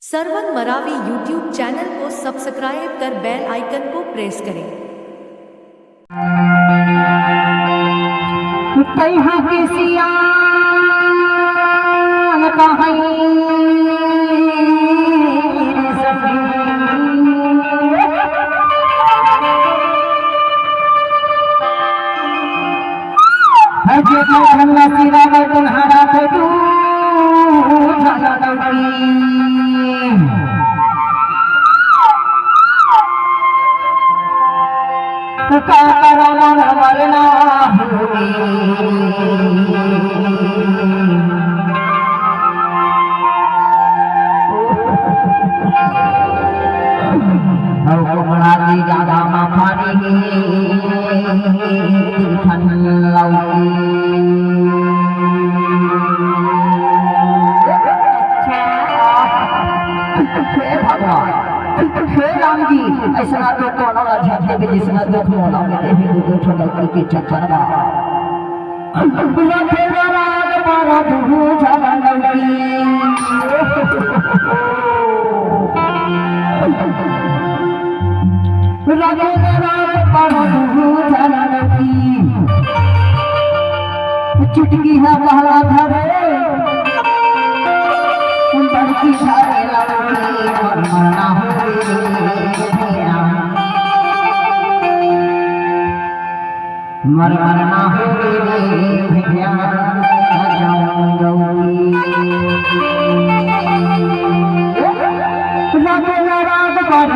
Sarwan Maravi YouTube channel को subscribe कर bell icon को प्रेस करें। कहाँ के सियान तुम्हारा मरना ज्यादा माफानी भगवान राम जी ऐसा तो कोनो झाते के जिसना दुख मोला में देवी दो छोटा करके चचरवा लखे राग मारा दुहु झाला लगी लखे राग मारा दुहु झाला लगी चुटकी है बहला धरे बड़की सारे लगी मरना हो मरना हो भैया राग पर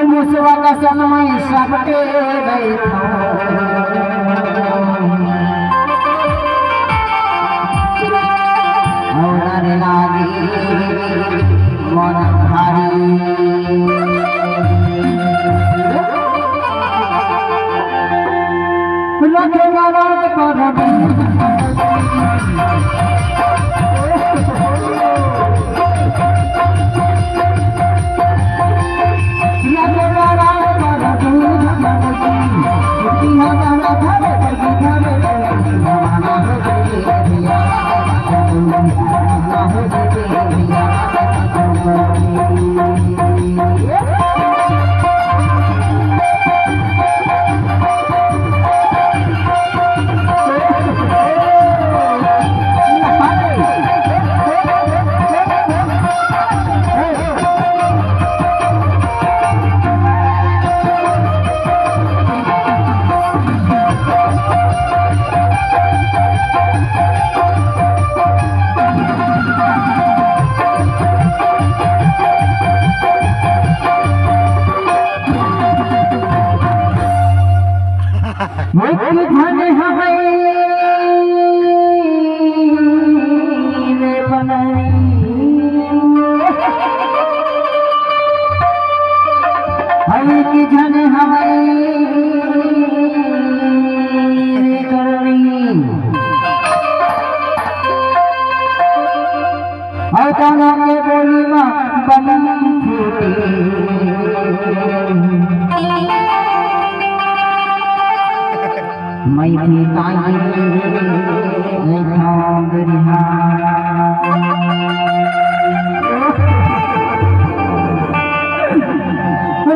मुसवा का समय सबके गई और लागी मन भारी लगे रात पर धन हमें की धन हमें और दोनों के बोली माँ बन फूटे मैं भी काई लेखां दरिया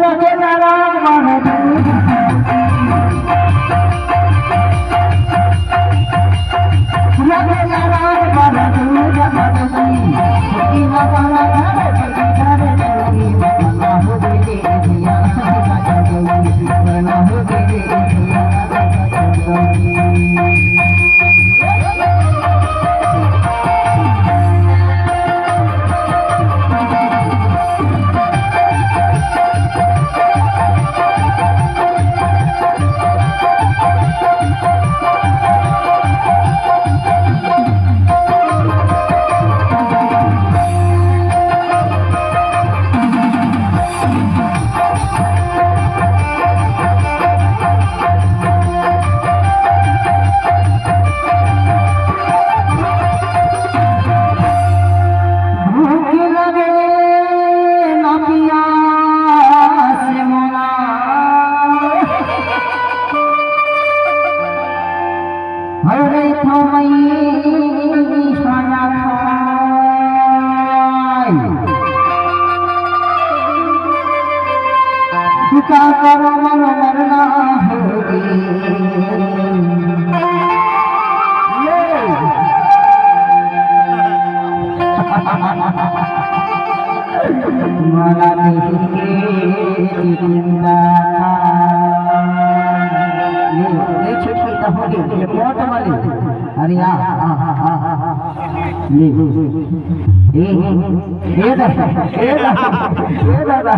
रखे नारायण महादेव रखे नारायण महादेव जगदीश की माता की बना हो गए दिया बना हो गए का करो मरो मरना होगी माला नहीं जिंदा ये छुट्टी तो होगी ये बहुत वाली अरे ये दादा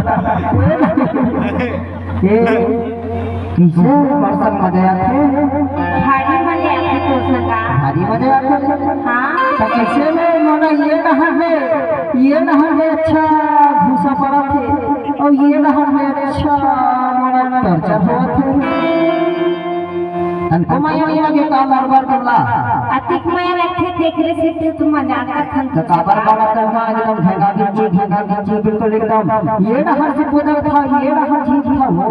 किसे बरसात मजे आते भारी मजे आते तो सका भारी मजे आते हाँ तो कैसे में मना ये नहर में अच्छा घुसा पड़ा थे और ये नहर में अच्छा मना चर्चा हुआ थे अनको माया नहीं लगे काम बार करला अतिक माया रखे देखरे से तुम मजाक खन तो काबर बाबा करना एकदम ढेगा गिच्ची बिल्कुल एकदम ये नहर से पूजा था ये नहर झील था वो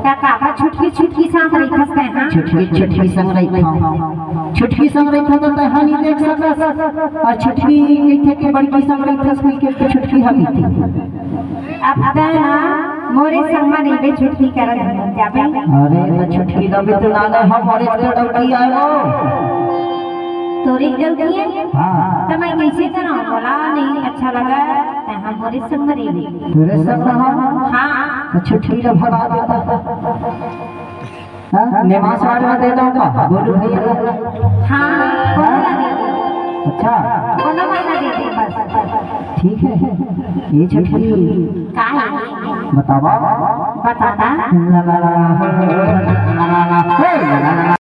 का काका छुटकी सांस रही खसते हैं छुटकी संग रही था छुटकी संग रही था तो तहानी देख सकस और छुटकी एक के बड़की संग रही था कोई के छुटकी हमी थी अब ना मोरे संग में नहीं बे छुटकी कर जाबे अरे तो छुटकी दबे तो ना हमारे तो डौटी आयो तोरी गलती है हां तो मैं कैसे करूं बोला नहीं अच्छा लगा हम मोरे संग में रही तेरे संग रहा हां तो छुटकी ने भगा देता हां निवास वाले में दे दो का बोलू भैया हां अच्छा कोनो महीना दे दे बस ठीक है ये छुटकी का है बतावा बताता ला ला ला ला ला ला ला ला